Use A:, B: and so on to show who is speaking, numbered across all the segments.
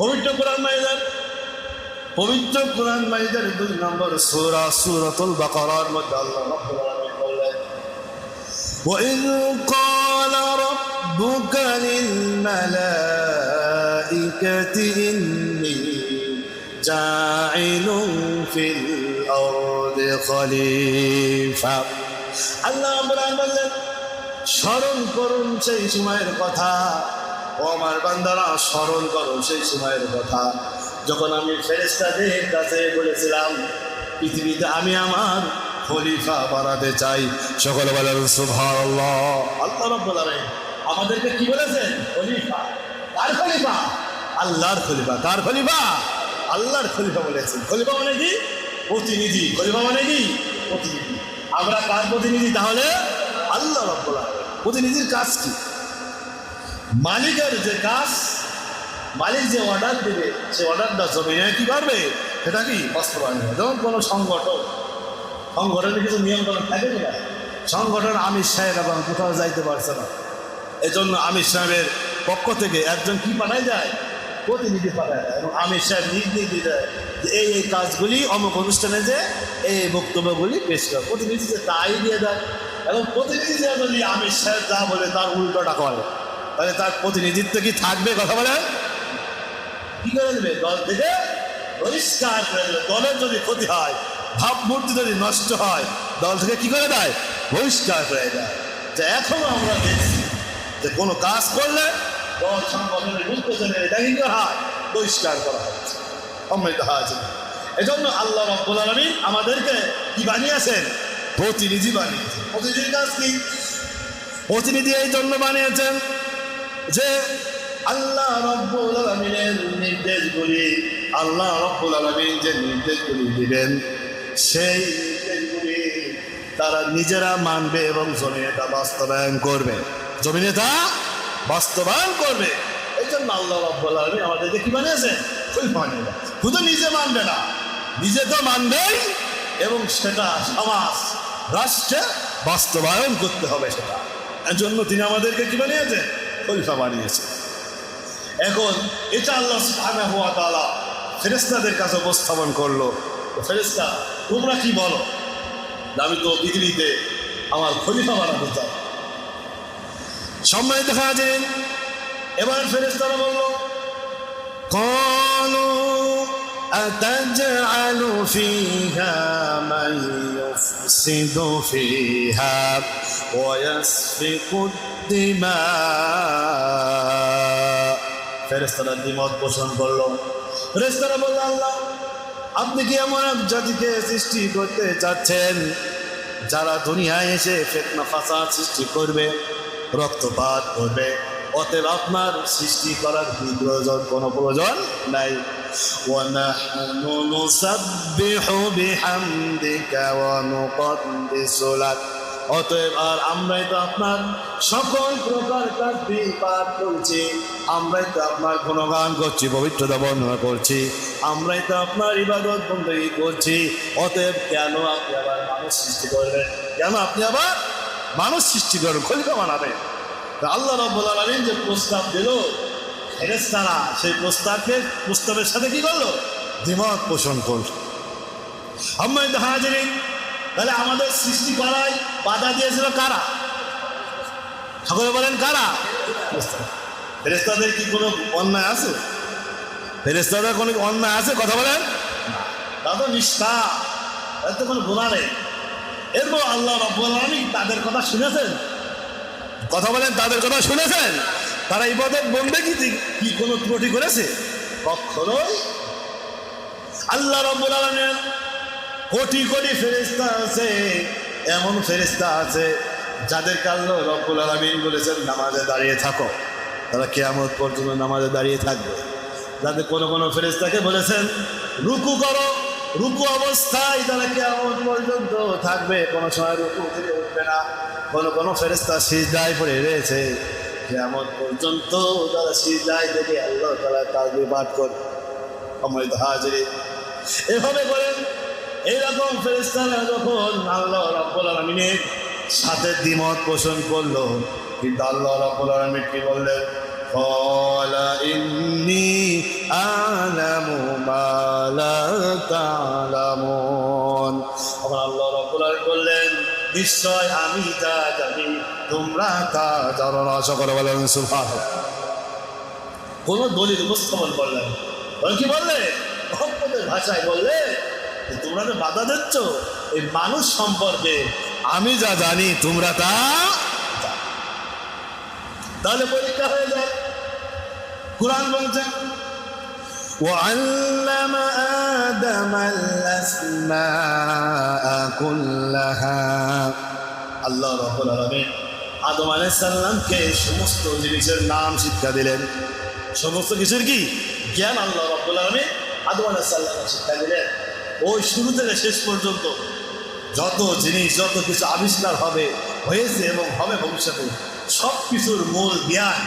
A: পবিত্র কোরআন মাজিদের 2 নম্বর সূরা সূরাতুল বাকারার মধ্যে আল্লাহ রাব্বুল আলামিন বললেন, وَإِذْ قَالَ رَبُّكَ لِلْمَلَائِكَةِ إِنِّي جَاعِلٌ فِي الْأَرْضِ خَلِيفَةً। আল্লাহ রাব্বুল আলামিন বললেন, স্মরণ করুন সেই সময়ের কথা, ও আমার বান্দারা স্মরণ করো সেই সময়ের কথা যখন আমি ফেরেশতাদের কাছে বলেছিলাম পৃথিবীতে আমি আমার খলিফা বানাতে চাই। সকলে বলেন সুবহানাল্লাহ। আল্লাহ রাব্বুল আলামিন আমাদেরকে কি বলেছেন? খলিফা। কার খলিফা? আল্লাহর খলিফা। কার খলিফা? আল্লাহর খলিফা বলেছেন। খলিফা মানে কি? প্রতিনিধি। খলিফা মানে কি? প্রতিনিধি। আমরা কার প্রতিনিধি তাহলে? আল্লাহ রাব্বুল আলামিন। প্রতিনিধির কাজ কি? মালিকের যে কাজ, মালিক যে অর্ডার দেবে সে অর্ডারটা জমিনে কি করবে? সেটা কি বাস্তবায়ন হবে। যেমন কোনো সংগঠনের কিছু নিয়মকানুন থাকে না, সংগঠন আমির সাহেব এবং কোথাও যাইতে পারছে না, এই জন্য আমির সাহেবের পক্ষ থেকে একজন কি পাঠায় যায়? প্রতিনিধি পাঠায় যায়, এবং আমির সাহেব নির্দেশ দিয়ে দেয় যে এই কাজগুলি অমুক অনুষ্ঠানে যে এই বক্তব্যগুলি পেশ করে। প্রতিনিধি যে তাই দিয়ে দেয়, এবং প্রতিনিধি যদি আমির সাহেব যা বলে তার উল্টোটা করে, তাহলে তার প্রতিনিধিত্ব কি থাকবে? কথা বলে কি করে দেবে? দল থেকে বহিষ্কার করে দেবে। দলের যদি ক্ষতি হয়, ভাবমূর্তি যদি নষ্ট হয়, দল থেকে কি করে দেয়? বহিষ্কার করে দেয়। যে এখনো আমরা দেখছি যে কোনো কাজ করলে দল সংগঠনের উত্তেজনে এটা কি করা হয়? বহিষ্কার করা হচ্ছে। সম্মানিত হাজির, এজন্য আল্লাহ রাব্বুল আলামিন আমাদেরকে কি বানিয়েছেন? প্রতিনিধি বানিয়েছেন। প্রতিনিধির কাজ কি? প্রতিনিধি এই জন্য বানিয়েছেন যে আল্লাহ রাব্বুল আলামিনের নির্দেশগুলি, আল্লাহ রাব্বুল আলামিন যে নির্দেশগুলি দিবেন সেই নির্দেশগুলি তারা নিজেরা মানবে এবং জমিনে তা বাস্তবায়ন করবে। জমিনে তা বাস্তবায়ন করবে। এই জন্য আল্লাহ রাব্বুল আলামিন আমাদেরকে কি বানিয়েছেন? খলিফা বানিয়েছেন। শুধু নিজে মানবে না, নিজে তো মানবেই, এবং সেটা সমাজ রাষ্ট্রে বাস্তবায়ন করতে হবে। সেটা এর জন্য তিনি আমাদেরকে কি বানিয়েছেন? খলিফা বানিয়েছেন। এখন এটা আল্লাহ সুবহানাহু ওয়া তাআলা ফেরেশতাদের কাছে উপস্থাপন করলো। ফেরেশতা তোমরা কি বলো? আমি তো পৃথিবীতে আমার খলিফা বানাতে চাই। সম্মানিত হাজিরিন, এবার ফেরেশতারা বলল, قالوا أتجعل فيها من يفسد فيها ويسفك الدماء। ফেরেশতারা দ্বিমত পোষণ করলো। ফেরেশতারা বলল, আল্লাহ আপনি কি এমন এক জাতিকে সৃষ্টি করতে চাচ্ছেন যারা দুনিয়ায় এসে ফিতনা ফাসাদ সৃষ্টি করবে, রক্তপাত করবে? অতএব আপনার সৃষ্টি করার কি প্রয়োজন? কোনো প্রয়োজন নাই। وَنَحْنُ نُسَبِّحُ بِحَمْدِكَ وَنُقَدِّسُ لَكَ। অতএব আর আমরাই তো আপনার সকল প্রকার তাসবিহ পাঠ করছি, আমরাই তো আপনার গুণগান করছি, পবিত্রতা বর্ণনা করছি, আমরাই তো আপনার ইবাদত বন্দেগী করছি। অতএব কেন আপনি আবার মানুষ সৃষ্টি করবেন? কেন আপনি আবার মানুষ সৃষ্টি করবেন? খলিফা বানাবেন? আল্লাহ রাব্বুল আলামিন যে প্রস্তাব দিল, ফেরেশতারা সেই প্রস্তাবের সাথে কি করলো? দ্বিমত পোষণ করল। সম্মানিত হাজিরিন, তাহলে আমাদের সৃষ্টি করায় বাধা দিয়েছিল কারা? সকলে বলেন কারা? ফেরেশতাদের কি কোনো অন্যায় আছে? ফেরেশতাদের কোনো অন্যায় আছে? কথা বলেন। তা তো নিষ্ঠা, তাদের তো কোনো গুনাহ নেই। এরপর আল্লাহ রাব্বুল আলামিন তাদের কথা শুনেছেন। কথা বলেন, তাদের কথা শুনেছেন? তারা ইবাদত বন্দেগীতে কি কোনো ত্রুটি করেছে? কখনোই। আল্লাহ রাব্বুল আলামিনের কোটি কোটি ফেরেশতা আছে, এমন ফেরেশতা আছে যাদেরকে আল্লাহ রাব্বুল আলামিন বলেছেন নামাজে দাঁড়িয়ে থাকো, তারা কিয়ামত পর্যন্ত নামাজে দাঁড়িয়ে থাকবে। যাদের কোনো ফেরেশতাকে বলেছেন রুকু করো, রুকু অবস্থায় তারা কিয়ামত পর্যন্ত থাকবে, কোনো সময় রুকু থেকে উঠবে না। কোনো ফেরেশতা সিজদায় পড়ে রয়েছে, কিয়ামত পর্যন্ত তারা সিজদায় থেকে আল্লাহ তাআলা তাসবিহ পাঠ করবে। সম্মানিত হাজিরিন, এভাবে করেন এইরকম ফেরেশতারা যখন আল্লাহ রাব্বুল আলামিনের সাথে দ্বিমত পোষণ করলো, কিন্তু আল্লাহ রাব্বুল আলামিন কি বললেন? ক্বালা ইন্নী নিশ্চয় আমি যা জানি তোমরা তা জানো না। সকলে বলেন সুবহানাল্লাহ। কোন দলিল উপস্থাপন করলেন, কি বললে? মোহাম্মদের ভাষায় বললে যে তোমরা যে বাধা দিচ্ছ এই মানুষ সম্পর্কে, আমি যা জানি তোমরা তা জানো। তাহলে পরীক্ষা হয়ে যায়। কুরআন বলছে وعلم آدم الأسماء كلها। আল্লাহ রাব্বুল আলামিন আদম আলাইহিস সালামকে সমস্ত জিনিসের নাম শিক্ষা দিলেন। সমস্ত কিছুর কি জ্ঞান আল্লাহ রাব্বুল আলামিন আদম আলাইহিস সালামকে শিক্ষা দিলেন। ওই শুরু থেকে শেষ পর্যন্ত যত জিনিস, যত কিছু আবিষ্কার হবে, হয়েছে এবং হবে ভবিষ্যতে, সব কিছুর মূল জ্ঞান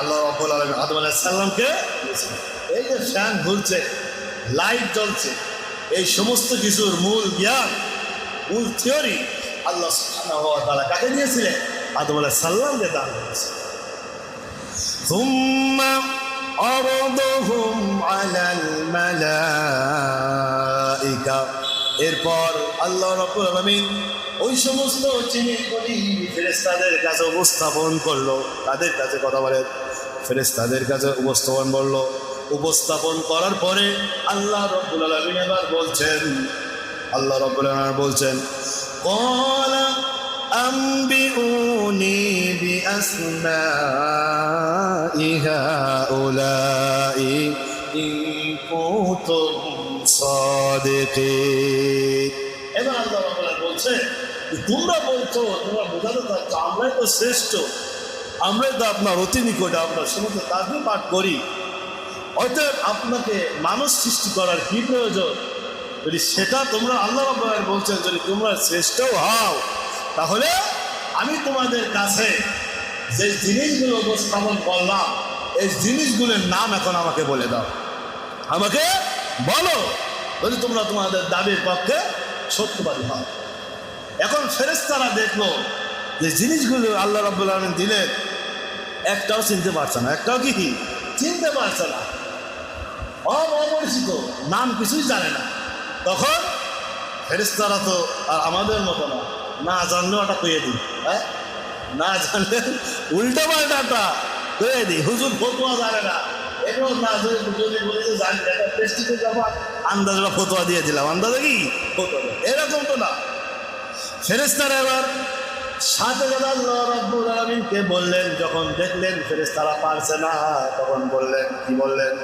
A: আল্লাহ রাব্বুল আলামিন আদম আলাইহিস সালামকে দিয়েছেন। এই যে ফ্যান ঘুরছে, লাইট জ্বলছে, এই সমস্ত কিছুর মূল জ্ঞান, মূল থিওরি আল্লাহ সুবহানাহু ওয়া তাআলা কাকে দিয়েছিলেন? আদম আলাইহিস সালামকে দান করেছিলেন। সুম্মা আরাদহুম আলাল মালাইকা। এরপর আল্লাহ রাব্বুল আলামিন ওই সমস্ত জিনিসগুলি ফেরেশতাদের কাছে উপস্থাপন করলো। তাদের কাছে কথা বলেন, ফেরেশতাদের কাছে উপস্থাপন করলো। উপস্থাপন করার পরে আল্লাহ রাব্বুল আলামিন এবার বলছেন, আল্লাহ রাব্বুল আলামিন বলছেন ক্বালা আম্বিউনি বিআসমাই হাউলাই ইন কুনতুম সাদিকিন। এবার আল্লাহ রাব্বুল আলামিন বলছে তোমরা বলছো, তোমরা বোঝাতে চাচ্ছ আমরাই তো শ্রেষ্ঠ, আমরাই তো আপনার অতি নিকটে, আমরা সমস্ত তাসবিহ পাঠ করি, অতএব আপনাকে মানুষ সৃষ্টি করার কি প্রয়োজন? যদি সেটা তোমরা আল্লাহ রাব্বুল আলামিন বলছেন যদি তোমরা শ্রেষ্ঠ হও, তাহলে আমি তোমাদের কাছে যে জিনিসগুলো উপস্থাপন করলাম এই জিনিসগুলোর নাম এখন আমাকে বলে দাও, আমাকে বলো, যদি তোমরা তোমাদের দাবির পক্ষে সত্যবাদী হও। এখন ফেরেশতারা দেখলো যে জিনিসগুলো আল্লাহ রাব্বুল আলামিন দিলেন একটাও চিনতে পারছে না, একটাও কি চিনতে পারছে না, অপরিচিত, নাম কিছুই জানে না। তখন ফেরেশতারা তো আর আমাদের মতো না, না জানলেও ওটা কয়ে দিই, হ্যাঁ, না জানলে উল্টো পাল্টাটা কয়ে দিই। হুজুর ফতোয়া জানে না, এগুলো না যদি বলি যে জানি একটা টেস্টিতে যাবো আন্দাজ বা ফতোয়া দিয়ে দিলাম, আন্দাজে কি ফতোয়া, এরকম তো না। ফেরেশতারা এবার সাথে সাথে আল্লাহ রাব্বুল আলামিনকে বললেন, যখন দেখলেন ফেরেশতারা পারছে না, তখন বললেন, কি বললেন?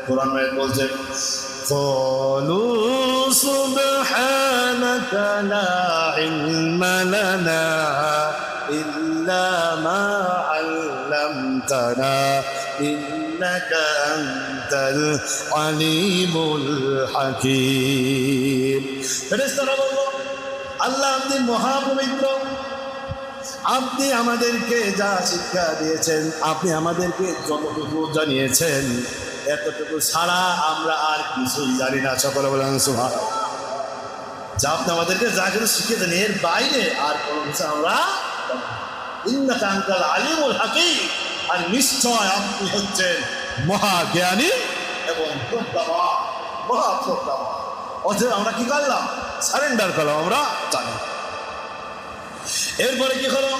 A: কোরআন মায়ের বলছেন ক্বালু সুবহানাকা লা ইলমা লানা ইল্লা মা আল্লামতানা ইন্নাকা আনতাল আলিমুল হাকীম। ফেরেশতারা বলল, আল্লাহ আপনি মহাপবিত্র, আপনি আমাদেরকে যা শিক্ষা দিয়েছেন, আপনি আমাদেরকে যতটুকু জানিয়েছেন এতটুকু ছাড়া আমরা আর কিছুই জানি না। সকলে বলেন সুবহানাল্লাহ। যা আপনি আমাদেরকে যা কিছু শিখিয়েছেন এর বাইরে আর কোনো কিছু আমরা, ইন্নাকা আনতাল আলিমুল হাকীম, আর নিশ্চয় আপনি হচ্ছেন মহাজ্ঞানী এবং প্রজ্ঞাবান, মহাপ্রজ্ঞাবান। অতএব আমরা কি করলাম? সারেন্ডার করলাম, আমরা জানি। এরপরে কি হলো?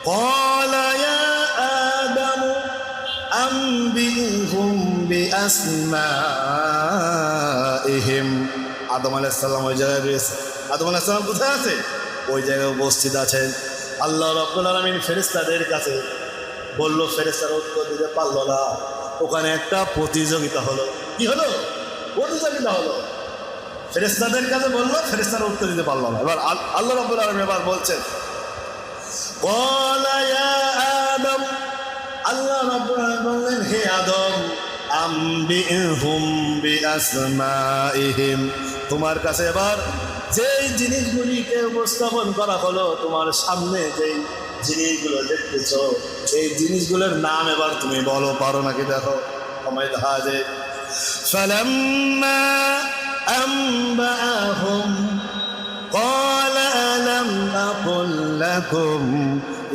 A: ক্বালা ইয়া আদম আম্বিহুম বিআসমাইহিম। আদম আলাইহিস সালাম ওই জায়গায় রয়েছে। আদম আলাইহিস সালাম কোথায় আছে? ওই জায়গায় উপস্থিত আছেন। আল্লাহ রাব্বুল আলামিন ফেরেশতাদের কাছে বলল, ফেরেশতারা উত্তর দিতে পারল না। ওখানে একটা প্রতিযোগিতা হলো। কি হলো? প্রতিযোগিতা হলো। ফেরেশতাদের কাছে বললো, ফেরেশতারা উত্তর দিতে পারল না। এবার আল্লাহ রাব্বুল আলামিন এবার বলছেন ক্বালা ইয়া আদম, আল্লাহ রাব্বুল আলামিন বললেন, হে আদম, আম্বিহুম বিআসমাইহিম, তোমার কাছে এবার যেই জিনিসগুলিকে উপস্থাপন করা হলো, তোমার সামনে যেই জিনিসগুলো দেখতেছ এই জিনিসগুলোর নাম এবার তুমি বলো, পারো নাকি দেখো। সময় দেখা যায় ফালাম্মা আম্বাহুম ক্বালা আলাম আকুল লাকুম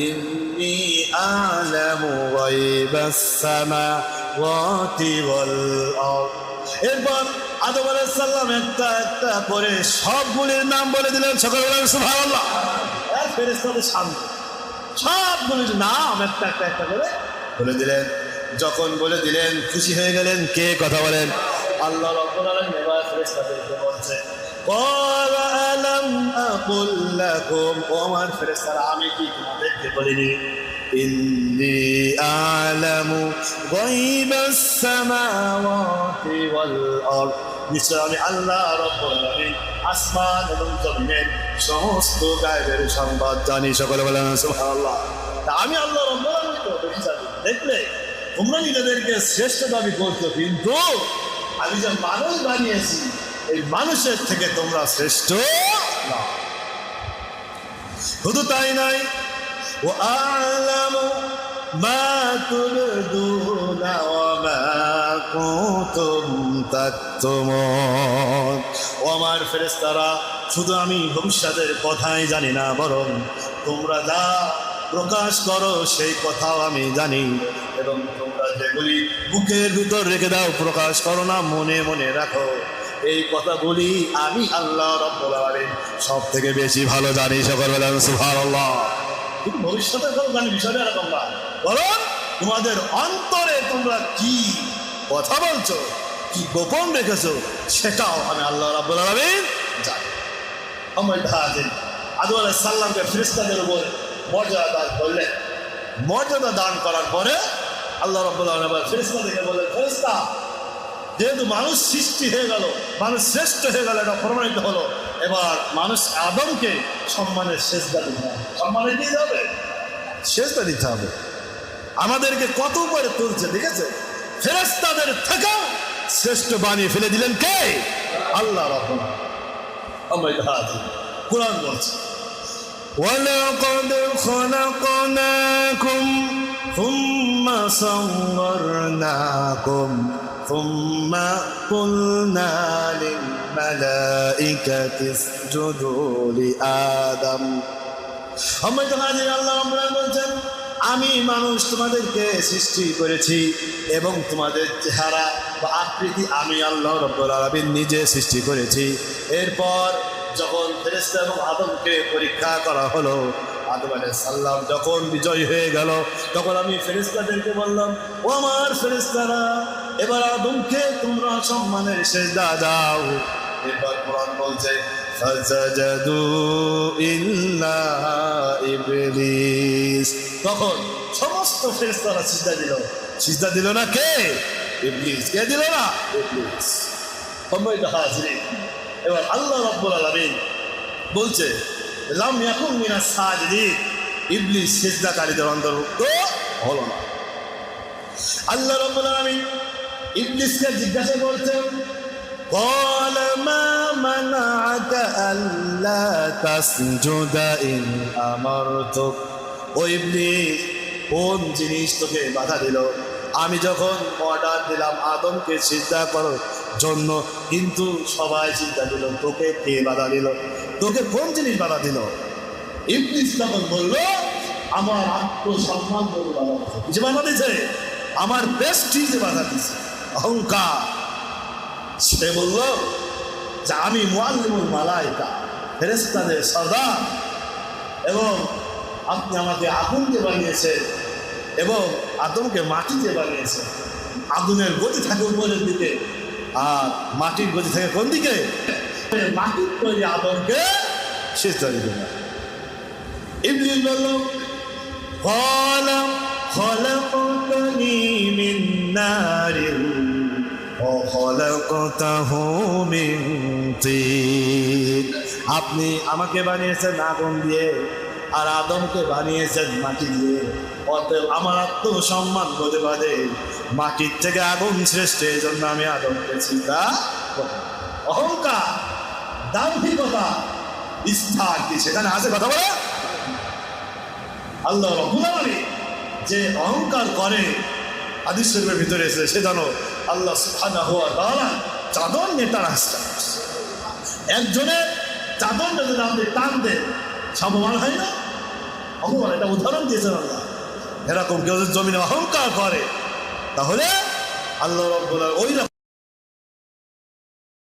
A: ইন্নী আ'লামু গায়বাস সামাওয়াতি ওয়াল আরদ। এরপর আদম আলাইহিস সালাম একটা একটা করে সবগুলির নাম বলে দিলেন। সকলে বলেন সুবহানাল্লাহ। আর ফেরেশতাদের সামনে সবগুলো নাম একটা একটা একটা করে বলে দিলেন। যখন বলে দিলেন খুশি হয়ে গেলেন। কে কথা বলেন? আল্লাহ রাব্বুল আলামিন এবার ফেরেশতাদেরকে বলছে, قال ألم أقل لكم, ও আমার ফেরেশতারা আমি কি তোমাদেরকে বলিনি ইন্নী আ'লামু গায়বাস সামাওয়াতি ওয়াল আরদ, নিশ্চয় আমি আল্লাহ রাব্বুল আলামিন আসমান এবং জমিনের সমস্ত গায়বের সংবাদ জানি। সকলে বলেন সুবহানাল্লাহ। আমি আল্লাহ রাব্বুল আলামিন তো বেশি জানি। দেখলে তোমরা নিজেদেরকে শ্রেষ্ঠ দাবি করছো, কিন্তু আমি যে মানুষ বানিয়েছি এই মানুষের থেকে তোমরা শ্রেষ্ঠ না। শুধু তাই নাই, ও আ'লামু মা তুবদুনা ওয়া মা কুনতুম তাকতুমুন, ও আমার ফেরেশতারা শুধু আমি ভবিষ্যতের কথাই জানি না, বরং তোমরা যা প্রকাশ করো সেই কথাও আমি জানি, এবং তোমরা যেগুলি বুকের ভিতর রেখে দাও প্রকাশ করো না, মনে মনে রাখো, এই কথাগুলি আমি আল্লাহ রাব্বুল আলামিন সব থেকে বেশি ভালো জানি। সকল বলেন সুবহানাল্লাহ। কিন্তু ভবিষ্যতের কথা জানি বিষয়টা এরকম না, বরং তোমাদের অন্তরে তোমরা কি কথা বলছো, কি গোপন রেখেছো, সেটাও আমি আল্লাহ রাব্বুল আলামিন জানি। আমার হাজির আদম আলাইহিস সালামকে ফেরেশতাদের উপর মর্যাদা দান করলেন। মর্যাদা দান করার পরে আল্লাহ রাব্বুল আলামিন ফেরেশতাদেরকে বললেন, ফেরেশতা যেহেতু মানুষ সৃষ্টি হয়ে গেল, মানুষ শ্রেষ্ঠ হয়ে গেল, এটা প্রমাণিত হলো, এবার মানুষ আদমকে সম্মানের সেজদা দিতে হবে। সম্মানের দিতে হবে, সেজদা দিতে হবে। আমাদেরকে কত উপরে তুলছে দেখেছে, ফেরেশতাদের থেকেও শ্রেষ্ঠ বানিয়ে ফেলে দিলেন কে? আল্লাহ রাব্বুল আলামিন। কুরআন বলছে, وَلَقَدْ خَلَقْنَاكُمْ ثُمَّ صَوَّرْنَاكُمْ ثُمَّ قُلْنَا لِلْمَلَائِكَةِ اسْجُدُوا لِآدَمَ। আল্লাহ বলছেন, আমি মানুষ তোমাদেরকে সৃষ্টি করেছি এবং তোমাদের চেহারা বা আকৃতি আমি আল্লাহ রাব্বুল আলামিন নিজে সৃষ্টি করেছি। এরপর যখন ফেরেশতা এবং আদমকে পরীক্ষা করা হলো, আদম আলাইহিস সালাম যখন বিজয় হয়ে গেল, তখন আমি ফেরেশতাদেরকে বললাম, ও আমার ফেরেশতারা, এবার আদমকে তোমরা সম্মানের সেজদা দাও। এবার কোরআন বলছে, ফাসাজাদু ইল্লা ইবলিস, তখন সমস্ত ফেরেশতারা সিজদা দিল। সিজদা দিল না কে? ইবলিস। কে দিল না? ইবলিস। সম্মানিত হাজিরিন, এবার আল্লাহ রাব্বুল আলামিন বলছে, লাম ইয়াকুন মিনাস সাজিদিন, ইবলিস সিজদাকারীদের অন্তর্ভুক্ত হলো না। আল্লাহ রাব্বুল আলামিন ইবলিসকে জিজ্ঞাসা করছেন, قال ما منعك ألا تسجد إذ أمرتك, ও ইবলিস কোন জিনিস তোকে বাধা দিল? আমি যখন অর্ডার দিলাম আদমকে সিজদা করার জন্য, কিন্তু সবাই সিজদা দিল, তোকে কে বাধা দিল? তোকে কোন জিনিস বাধা দিল? ইবলিস তখন বলল, আমার আত্মসম্মান বলে বাধা দিচ্ছে। কিছু বাধা দিচ্ছে? আমার প্রেস্টিজে বাধা দিচ্ছে, অহংকার। সে বলল যে আমি মুআল্লিমুল মালায়েকা, ফেরেশতাদের সরদার, এবং আপনি আমাকে আগুন দিয়ে বানিয়েছেন এবং আদমকে মাটি দিয়ে বানিয়েছেন। আগুনের গতি থাকে উপরের দিকে, আর মাটির গতি থাকে কোন দিকে? মাটির তৈরি আদমকে সিজদা দিতে না। ইবলিস বলল, ক্বালা খালাকতানি মিন নারিন ওয়া খালাকতাহু মিন তিন, আপনি আমাকে বানিয়েছেন আগুন দিয়ে আর আদমকে বানিয়েছেন মাটি দিয়ে, অতএব আমার আত্মসম্মান বোধে বাদে মাটির থেকে আগুন শ্রেষ্ঠ, এই জন্য আমি আদমকে সিজদা করি। অহংকার, দাম্ভিকতা, স্থান কি সেখানে আছে? কথা বলে আল্লাহ রাব্বুল আলামিন যে অহংকার করে, হাদিস শরীফের ভিতরে এসেছে, সে জানো আল্লাহ সুবহানাহু ওয়া তাআলা চাদর নিয়ে তার আসছে। একজনের চাদর যদি আপনি টান দেন, সম্মান হয় না? অপমান। এটা উদাহরণ দিয়েছেন আল্লাহ। এরকম কেউ যদি জমিনে অহংকার করে, তাহলে আল্লাহ রাব্বুল আলামিন ওই